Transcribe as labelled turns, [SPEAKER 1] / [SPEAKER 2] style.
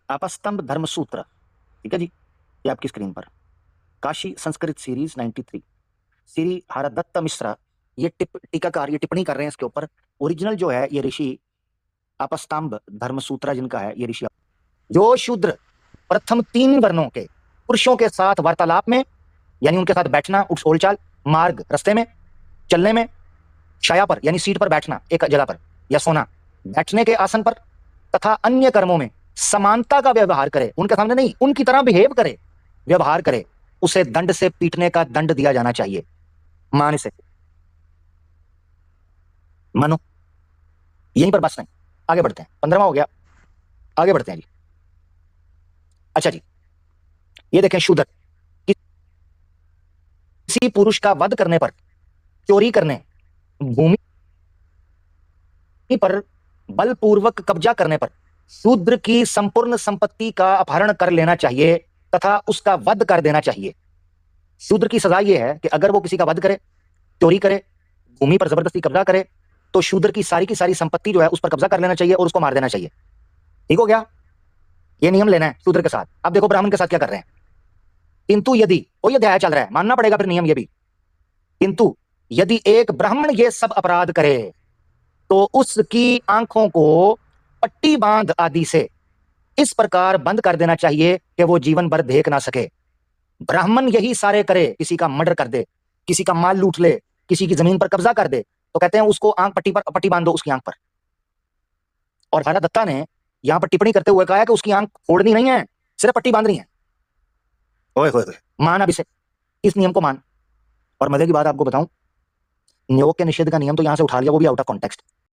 [SPEAKER 1] आपस्तंभ धर्म सूत्र, ठीक है जी, ये आपकी स्क्रीन पर काशी संस्कृत सीरीज 93 श्री हरदत्त मिश्रा, ये टीकाकार ये टिप्पणी कर रहे हैं इसके ऊपर। ओरिजिनल जो है ये ऋषि आपस्तंभ धर्म सूत्र जिनका है ये ऋषि, जो शूद्र प्रथम 3 वर्णों के पुरुषों के साथ वार्तालाप में, यानी उनके साथ बैठना, उठोल-चाल, मार्ग रास्ते में, चलने में, शया पर यानी सीट पर बैठना एक जगह पर या सोना, बैठने के आसन पर तथा अन्य कर्मों में समानता का व्यवहार करे, उनके सामने नहीं उनकी तरह बिहेव करे, व्यवहार करे, उसे दंड से पीटने का दंड दिया जाना चाहिए। मान से मानो, यहीं पर बस नहीं, आगे बढ़ते हैं। 15वां हो गया, आगे बढ़ते हैं जी। अच्छा जी, ये देखें, शूद्र किसी पुरुष का वध करने पर, चोरी करने, भूमि पर बलपूर्वक कब्जा करने पर शूद्र की संपूर्ण संपत्ति का अपहरण कर लेना चाहिए तथा उसका वध कर देना चाहिए। शूद्र की सजा यह है कि अगर वो किसी का वध करे, चोरी करे, भूमि पर जबरदस्ती कब्जा करे, तो शूद्र की सारी संपत्ति जो है उस पर कब्जा कर लेना चाहिए और उसको मार देना चाहिए। ठीक हो गया? ये नियम लेना है शूद्र के साथ। अब देखो ब्राह्मण के साथ क्या कर रहे हैं। किंतु यदि, वही अध्याय चल रहा है, मानना पड़ेगा फिर नियम ये भी। किंतु यदि एक ब्राह्मण ये सब अपराध करे तो उसकी आंखों को पट्टी बांध आदि से इस प्रकार बंद कर देना चाहिए कि वो जीवन भर देख ना सके। ब्राह्मण यही सारे करे, किसी का मर्डर कर दे, किसी का माल लूट ले, किसी की जमीन पर कब्जा कर दे, तो कहते हैं उसको आंख पट्टी बांध दो उसकी आंख पर। और हरदत्ता ने यहां पर टिप्पणी करते हुए कहा है कि उसकी आंख फोड़नी नहीं है, सिर्फ पट्टी बांधनी है। ओए होए होए, मान अब इसे, इस नियम को मान। और मजे की बात आपको बताऊं, योग के निषेध का नियम तो यहां से उठा लिया, वो भी आउट ऑफ कॉन्टेक्स्ट।